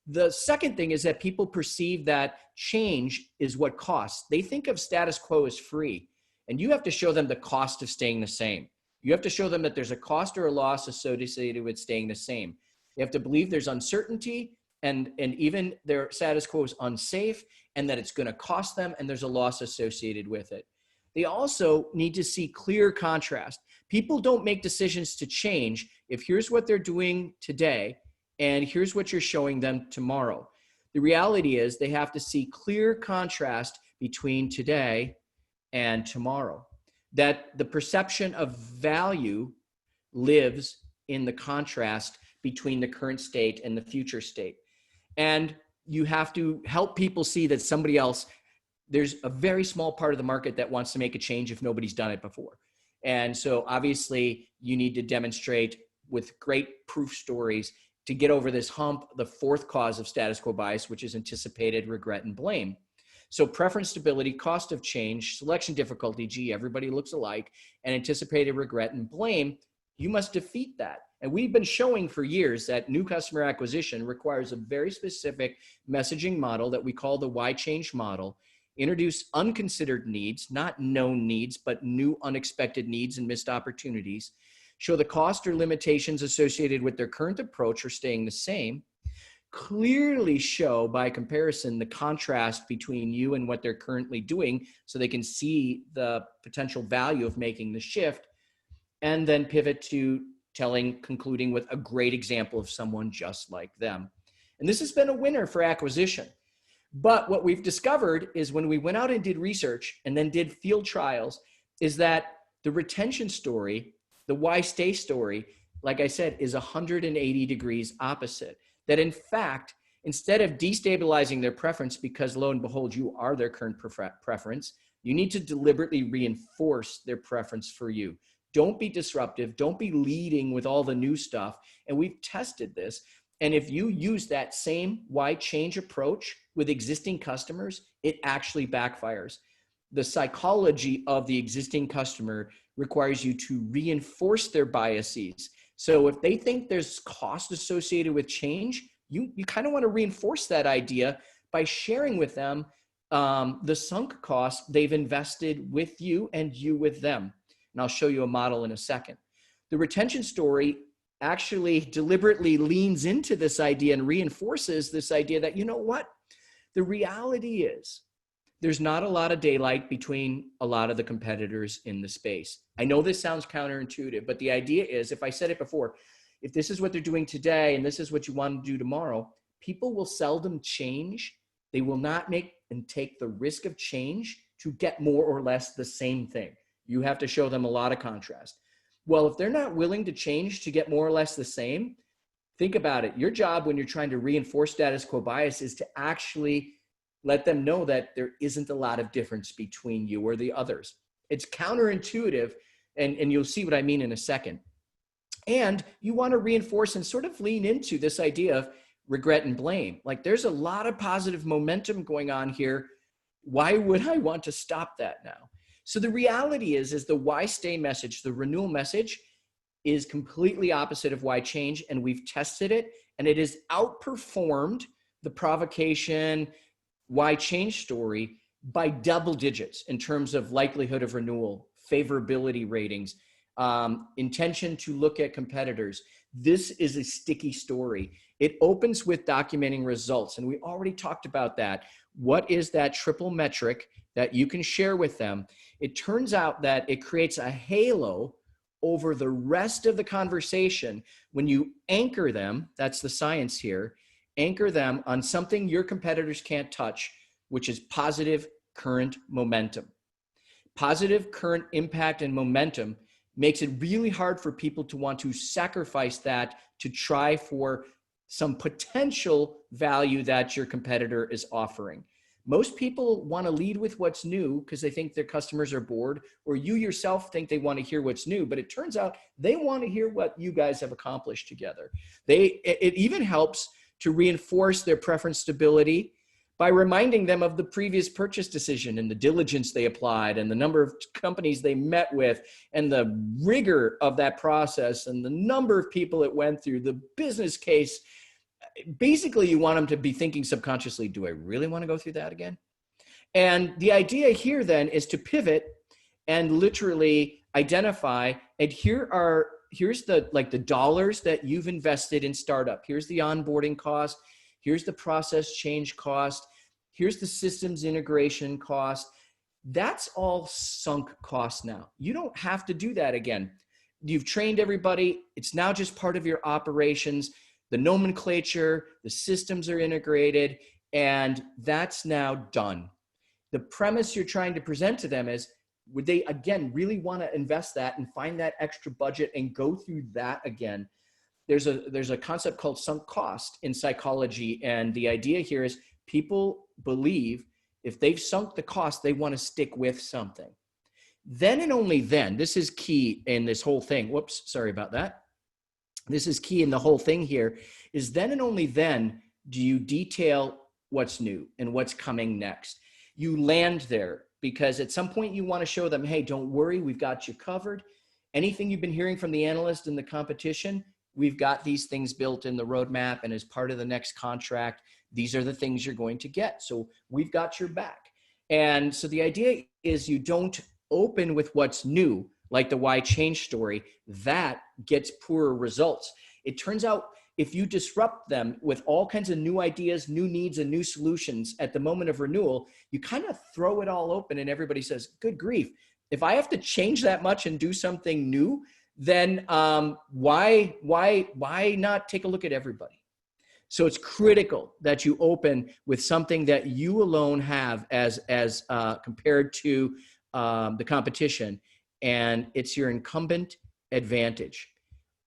The second thing is that people perceive that change is what costs. They think of status quo as free, and you have to show them the cost of staying the same. You have to show them that there's a cost or a loss associated with staying the same. They have to believe there's uncertainty, and even their status quo is unsafe, and that it's going to cost them, and there's a loss associated with it. They also need to see clear contrast. People don't make decisions to change if here's what they're doing today, and here's what you're showing them tomorrow. The reality is they have to see clear contrast between today and tomorrow, that the perception of value lives in the contrast between the current state and the future state. And you have to help people see that somebody else, there's a very small part of the market that wants to make a change if nobody's done it before. And so obviously you need to demonstrate with great proof stories to get over this hump, the 4th cause of status quo bias, which is anticipated regret and blame. So preference stability, cost of change, selection difficulty, gee, everybody looks alike, and anticipated regret and blame, you must defeat that. And we've been showing for years that new customer acquisition requires a very specific messaging model that we call the why change model. Introduce unconsidered needs, not known needs, but new unexpected needs and missed opportunities. Show the cost or limitations associated with their current approach or staying the same. Clearly show by comparison the contrast between you and what they're currently doing so they can see the potential value of making the shift, and then pivot to concluding with a great example of someone just like them. And this has been a winner for acquisition. But what we've discovered is when we went out and did research and then did field trials is that the retention story, the why stay story, like I said, is 180 degrees opposite. That in fact, instead of destabilizing their preference because lo and behold, you are their current preference, you need to deliberately reinforce their preference for you. Don't be disruptive. Don't be leading with all the new stuff. And we've tested this. And if you use that same why change approach with existing customers, it actually backfires. The psychology of the existing customer requires you to reinforce their biases. So if they think there's cost associated with change, you kind of want to reinforce that idea by sharing with them the sunk cost they've invested with you and you with them. And I'll show you a model in a second. The retention story actually deliberately leans into this idea and reinforces this idea that, you know what? The reality is there's not a lot of daylight between a lot of the competitors in the space. I know this sounds counterintuitive, but the idea is, if I said it before, if this is what they're doing today and this is what you want to do tomorrow, people will seldom change. They will not make and take the risk of change to get more or less the same thing. You have to show them a lot of contrast. Well, if they're not willing to change to get more or less the same, think about it. Your job when you're trying to reinforce status quo bias is to actually let them know that there isn't a lot of difference between you or the others. It's counterintuitive, and you'll see what I mean in a second. And you want to reinforce and sort of lean into this idea of regret and blame. Like, there's a lot of positive momentum going on here. Why would I want to stop that now? So the reality is the why stay message, the renewal message, is completely opposite of why change. And we've tested it, and it has outperformed the provocation why change story by double digits in terms of likelihood of renewal, favorability ratings, intention to look at competitors. This is a sticky story. It opens with documenting results. And we already talked about that. What is that triple metric that you can share with them? It turns out that it creates a halo over the rest of the conversation when you anchor them. That's the science here. Anchor them on something your competitors can't touch, which is positive current momentum. Positive current impact and momentum makes it really hard for people to want to sacrifice that to try for some potential value that your competitor is offering. Most people want to lead with what's new because they think their customers are bored, or you yourself think they want to hear what's new, but it turns out they want to hear what you guys have accomplished together. It even helps to reinforce their preference stability by reminding them of the previous purchase decision and the diligence they applied and the number of companies they met with and the rigor of that process and the number of people it went through, the business case. Basically, you want them to be thinking subconsciously, do I really want to go through that again? And the idea here then is to pivot and literally identify, and here's the dollars that you've invested in startup. Here's the onboarding cost. Here's the process change cost. Here's the systems integration cost. That's all sunk cost now. You don't have to do that again. You've trained everybody. It's now just part of your operations. The nomenclature, the systems are integrated, and that's now done. The premise you're trying to present to them is, would they, again, really want to invest that and find that extra budget and go through that again? There's a concept called sunk cost in psychology, and the idea here is people believe if they've sunk the cost, they want to stick with something. Then and only then, this is key in this whole thing. Whoops, sorry about that. This is key in the whole thing here, is then and only then do you detail what's new and what's coming next. You land there because at some point you want to show them, hey, don't worry, we've got you covered. Anything you've been hearing from the analyst and the competition, we've got these things built in the roadmap, and as part of the next contract, these are the things you're going to get. So we've got your back. And so the idea is you don't open with what's new, like the why change story. That gets poorer results. It turns out if you disrupt them with all kinds of new ideas, new needs, and new solutions at the moment of renewal, you kind of throw it all open and everybody says, good grief, if I have to change that much and do something new, then why not take a look at everybody? So it's critical that you open with something that you alone have as compared to the competition, and it's your incumbent advantage.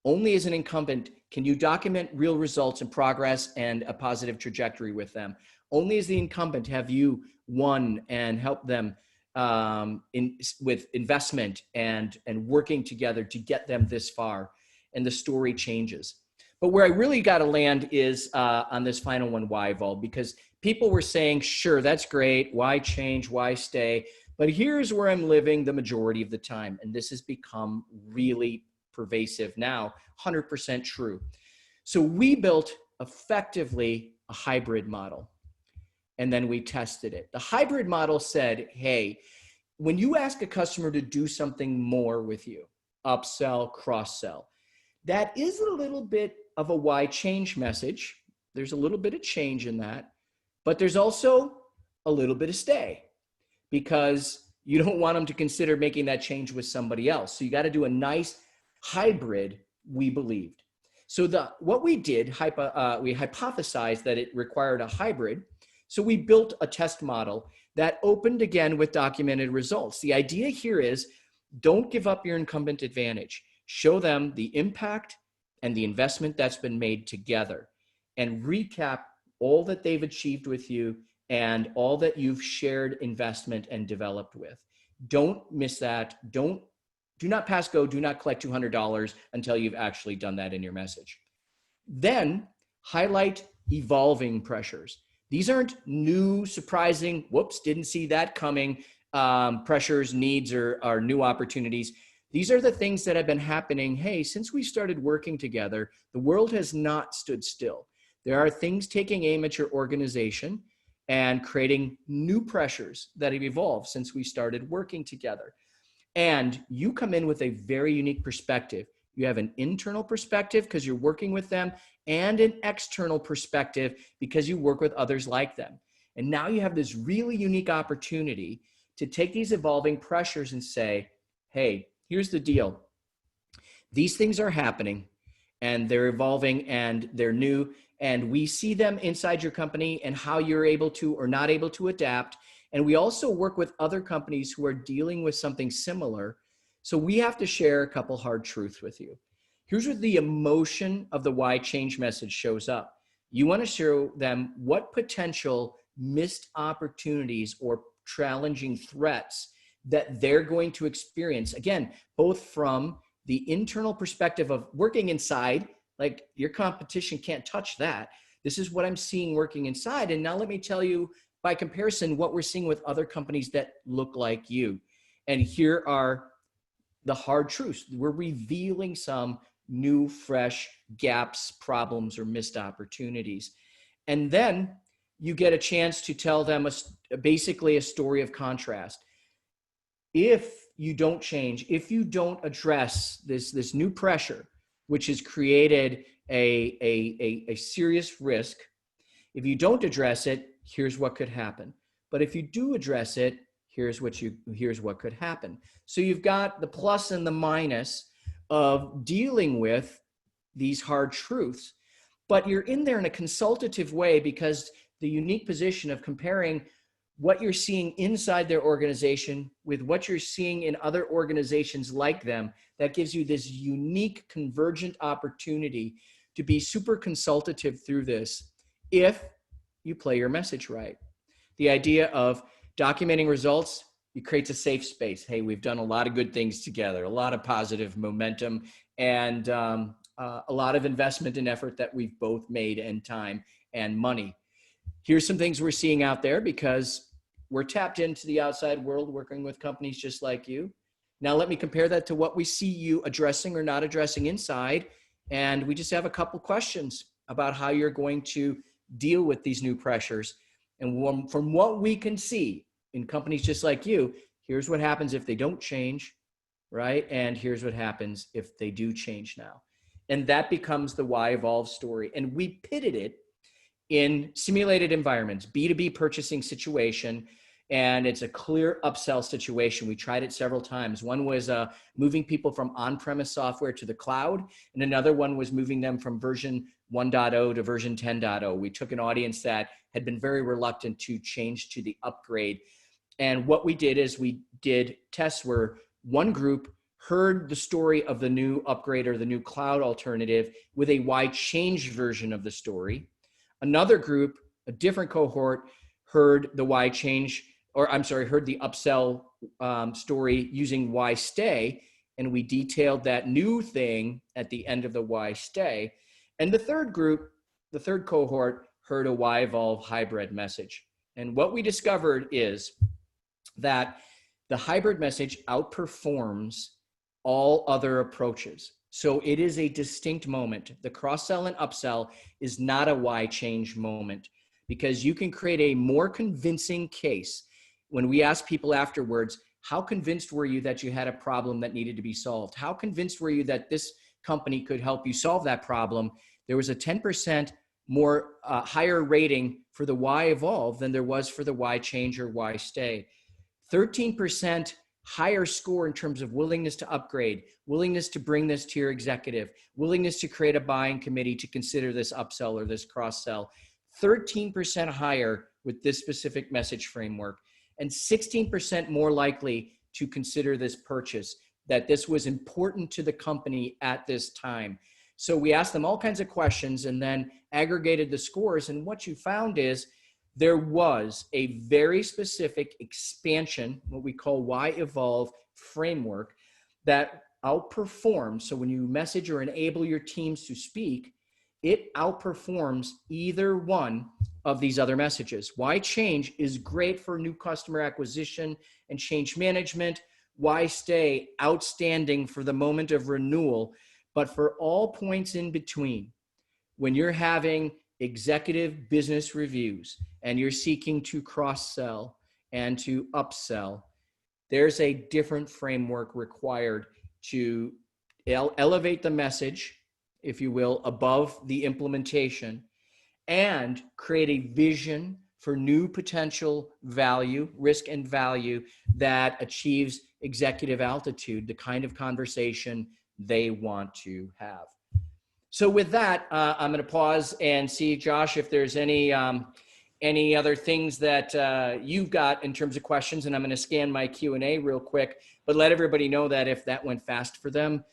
Only as an incumbent can you document real results and progress and a positive trajectory with them. Only as the incumbent have you won and helped them with investment and working together to get them this far, and the story changes. But where I really got to land is on this final one, why evolve? Because people were saying, sure, that's great. Why change? Why stay? But here's where I'm living the majority of the time. And this has become really pervasive now, 100% true. So we built effectively a hybrid model, and then we tested it. The hybrid model said, hey, when you ask a customer to do something more with you, upsell, cross-sell, that is a little bit of a why change message. There's a little bit of change in that, but there's also a little bit of stay, because you don't want them to consider making that change with somebody else. So you got to do a nice hybrid, we believed. So what we did, we hypothesized that it required a hybrid. So we built a test model that opened again with documented results. The idea here is, don't give up your incumbent advantage. Show them the impact and the investment that's been made together, and recap all that they've achieved with you and all that you've shared investment and developed with. Don't miss that. Do not pass go. Do not collect $200 until you've actually done that in your message. Then highlight evolving pressures. These aren't new, surprising, whoops, didn't see that coming, pressures, needs, or new opportunities. These are the things that have been happening. Hey, since we started working together, the world has not stood still. There are things taking aim at your organization and creating new pressures that have evolved since we started working together. And you come in with a very unique perspective. You have an internal perspective because you're working with them, and an external perspective because you work with others like them. And now you have this really unique opportunity to take these evolving pressures and say, hey, here's the deal. These things are happening, and they're evolving, and they're new, and we see them inside your company and how you're able to or not able to adapt. And we also work with other companies who are dealing with something similar. So we have to share a couple hard truths with you. Here's where the emotion of the why change message shows up. You want to show them what potential missed opportunities or challenging threats that they're going to experience. Again, both from the internal perspective of working inside, like your competition can't touch that. This is what I'm seeing working inside. And now let me tell you, by comparison, what we're seeing with other companies that look like you. And here are the hard truths. We're revealing some new, fresh gaps, problems, or missed opportunities. And then you get a chance to tell them basically a story of contrast. If you don't change, if you don't address this new pressure, which has created a serious risk, if you don't address it, here's what could happen. But if you do address it, here's what could happen. So you've got the plus and the minus of dealing with these hard truths, but you're in there in a consultative way, because the unique position of comparing what you're seeing inside their organization with what you're seeing in other organizations like them, that gives you this unique convergent opportunity to be super consultative through this if you play your message right. The idea of documenting results, it creates a safe space. Hey, we've done a lot of good things together, a lot of positive momentum, and a lot of investment and effort that we've both made, and time and money. Here's some things we're seeing out there, because we're tapped into the outside world working with companies just like you. Now let me compare that to what we see you addressing or not addressing inside. And we just have a couple questions about how you're going to deal with these new pressures. And from what we can see in companies just like you, here's what happens if they don't change, right? And here's what happens if they do change now. And that becomes the why evolve story. And we pitted it in simulated environments, B2B purchasing situation. And it's a clear upsell situation. We tried it several times. One was moving people from on-premise software to the cloud, and another one was moving them from version 1.0 to version 10.0. We took an audience that had been very reluctant to change to the upgrade. And what we did is we did tests where one group heard the story of the new upgrade or the new cloud alternative with a why change version of the story. Another group, a different cohort, heard the why change, or I'm sorry, heard the upsell story using why stay, and we detailed that new thing at the end of the why stay. And the third group, the third cohort, heard a why evolve hybrid message. And what we discovered is that the hybrid message outperforms all other approaches. So it is a distinct moment. The cross-sell and upsell is not a why change moment, because you can create a more convincing case. When we ask people afterwards, how convinced were you that you had a problem that needed to be solved? How convinced were you that this company could help you solve that problem? There was a 10% more higher rating for the why evolve than there was for the why change or why stay. 13% higher score in terms of willingness to upgrade, willingness to bring this to your executive, willingness to create a buying committee to consider this upsell or this cross-sell. 13% higher with this specific message framework, and 16% more likely to consider this purchase, that this was important to the company at this time. So we asked them all kinds of questions and then aggregated the scores. And what you found is there was a very specific expansion, what we call why evolve framework, that outperforms. So when you message or enable your teams to speak, it outperforms either one of these other messages. Why change is great for new customer acquisition and change management. Why stay, outstanding for the moment of renewal. But for all points in between, when you're having executive business reviews and you're seeking to cross-sell and to upsell, there's a different framework required to elevate the message, if you will, above the implementation, and create a vision for new potential value, risk and value that achieves executive altitude, the kind of conversation they want to have. So with that, I'm going to pause and see, Josh, if there's any other things that you've got in terms of questions, and I'm going to scan my Q&A real quick, but let everybody know that if that went fast for them,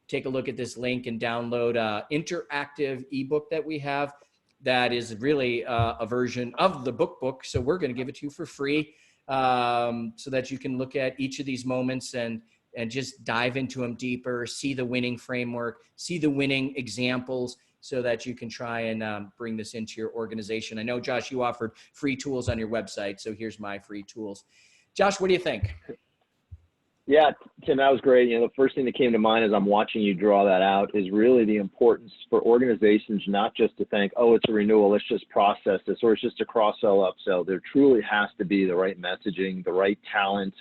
take a look at this link and download an interactive ebook that we have that is really a version of the book. So we're going to give it to you for free so that you can look at each of these moments and just dive into them deeper, see the winning framework, see the winning examples so that you can try and bring this into your organization. I know, Josh, you offered free tools on your website, so here's my free tools. Josh, what do you think? Yeah, Tim, that was great. You know, the first thing that came to mind as I'm watching you draw that out is really the importance for organizations not just to think, oh, it's a renewal, let's just process this, or it's just a cross-sell, upsell. There truly has to be the right messaging, the right talent,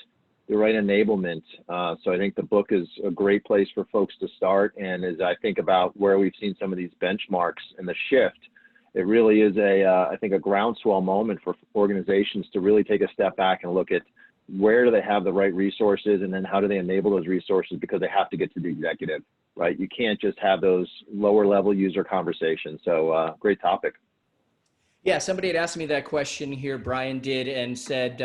the right enablement. So I think the book is a great place for folks to start. And as I think about where we've seen some of these benchmarks and the shift, it really is I think a groundswell moment for organizations to really take a step back and look at where do they have the right resources, and then how do they enable those resources, because they have to get to the executive, right? You can't just have those lower level user conversations. So great topic. Yeah, somebody had asked me that question here, Brian did, and said,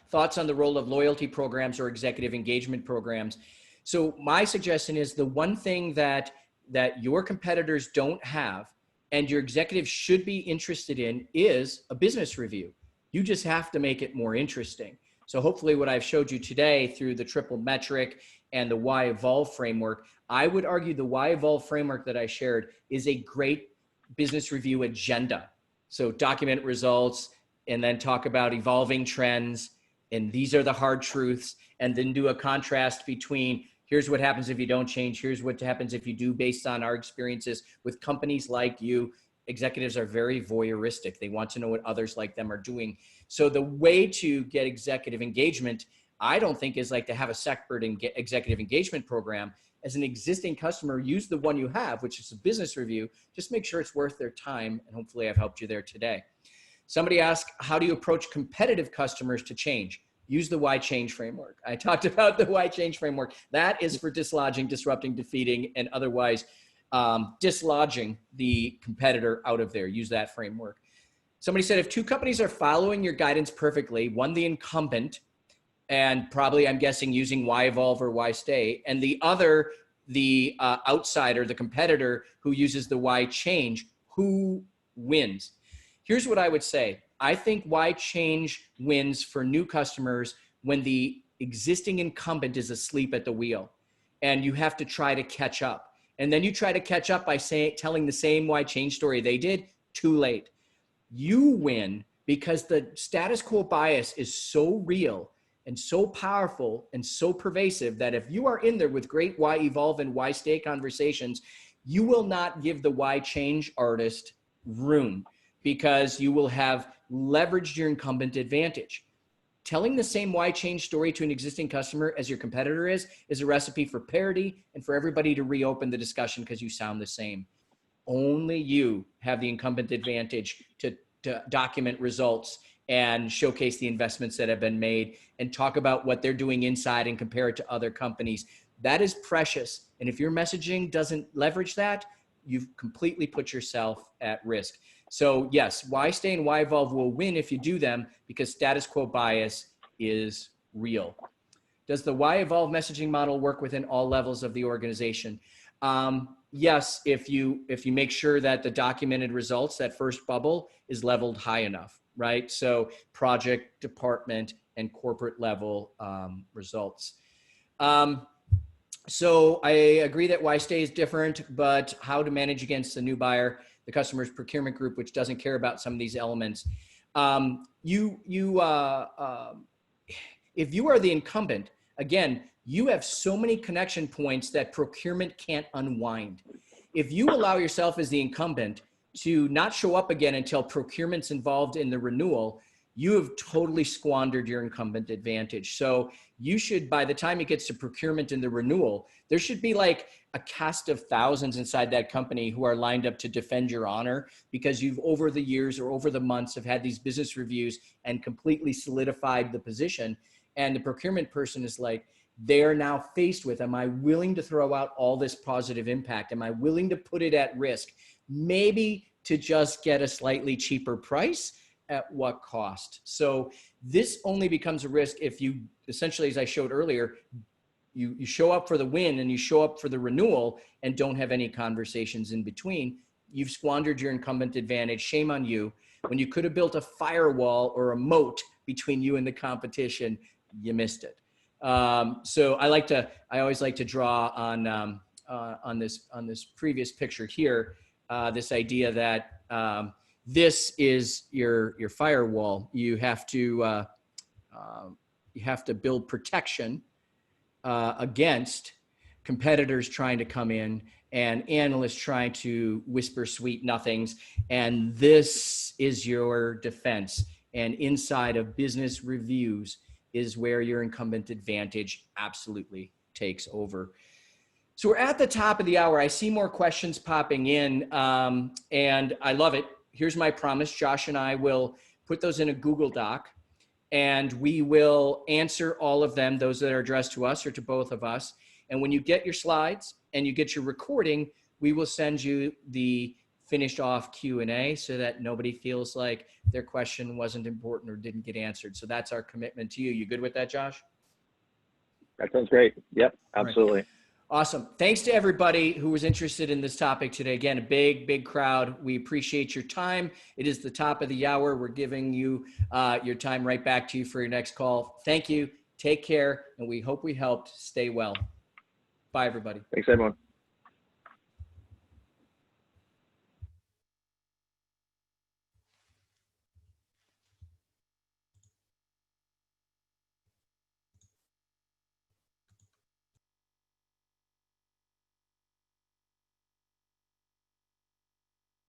thoughts on the role of loyalty programs or executive engagement programs. So my suggestion is the one thing that your competitors don't have and your executives should be interested in is a business review. You just have to make it more interesting. So hopefully what I've showed you today through the triple metric and the why evolve framework, I would argue the why evolve framework that I shared is a great business review agenda. So document results and then talk about evolving trends. And these are the hard truths. And then do a contrast between here's what happens if you don't change. Here's what happens if you do, based on our experiences with companies like you. Executives are very voyeuristic. They want to know what others like them are doing. So the way to get executive engagement, I don't think, is like to have a separate executive engagement program. As an existing customer, use the one you have, which is a business review. Just make sure it's worth their time. And hopefully I've helped you there today. Somebody asked, how do you approach competitive customers to change? Use the why change framework. I talked about the why change framework. That is for dislodging, disrupting, defeating, and otherwise dislodging the competitor out of there. Use that framework. Somebody said, if two companies are following your guidance perfectly, one the incumbent, and probably I'm guessing using why evolve or why stay, and the other the outsider, the competitor who uses the why change, who wins? Here's what I would say. I think why change wins for new customers when the existing incumbent is asleep at the wheel and you have to try to catch up. And then you try to catch up by telling the same why change story they did. Too late. You win because the status quo bias is so real and so powerful and so pervasive that if you are in there with great why evolve and why stay conversations, you will not give the why change artist room, because you will have leveraged your incumbent advantage. Telling the same why change story to an existing customer as your competitor is a recipe for parity and for everybody to reopen the discussion because you sound the same. Only you have the incumbent advantage to document results and showcase the investments that have been made and talk about what they're doing inside and compare it to other companies. That is precious. And if your messaging doesn't leverage that, you've completely put yourself at risk. So yes, why stay and why evolve will win if you do them, because status quo bias is real. Does the why evolve messaging model work within all levels of the organization? Yes, if you make sure that the documented results, that first bubble, is leveled high enough, right? So project, department, and corporate level results. So I agree that why stay is different, but how to manage against the new buyer, the customer's procurement group, which doesn't care about some of these elements. If you are the incumbent, again, you have so many connection points that procurement can't unwind. If you allow yourself as the incumbent to not show up again until procurement's involved in the renewal, you have totally squandered your incumbent advantage. So you should, by the time it gets to procurement and the renewal, there should be like a cast of thousands inside that company who are lined up to defend your honor, because you've over the years or over the months have had these business reviews and completely solidified the position. And the procurement person is like, they're now faced with, am I willing to throw out all this positive impact? Am I willing to put it at risk? Maybe to just get a slightly cheaper price. At what cost? So this only becomes a risk if you essentially, as I showed earlier, you show up for the win and you show up for the renewal and don't have any conversations in between. You've squandered your incumbent advantage. Shame on you. When you could have built a firewall or a moat between you and the competition, you missed it. So I always like to draw on this previous picture here, this idea that this is your firewall. You have to build protection against competitors trying to come in and analysts trying to whisper sweet nothings. And this is your defense. And inside of business reviews is where your incumbent advantage absolutely takes over. So we're at the top of the hour. I see more questions popping in, and I love it. Here's my promise. Josh and I will put those in a Google Doc, and we will answer all of them, those that are addressed to us or to both of us. And when you get your slides and you get your recording, we will send you the finished off Q&A so that nobody feels like their question wasn't important or didn't get answered. So that's our commitment to you. You good with that, Josh? That sounds great. Yep, absolutely. Right. Awesome. Thanks to everybody who was interested in this topic today. Again, a big crowd. We appreciate your time. It is the top of the hour. We're giving you your time right back to you for your next call. Thank you. Take care. And we hope we helped. Stay well. Bye, everybody. Thanks, everyone.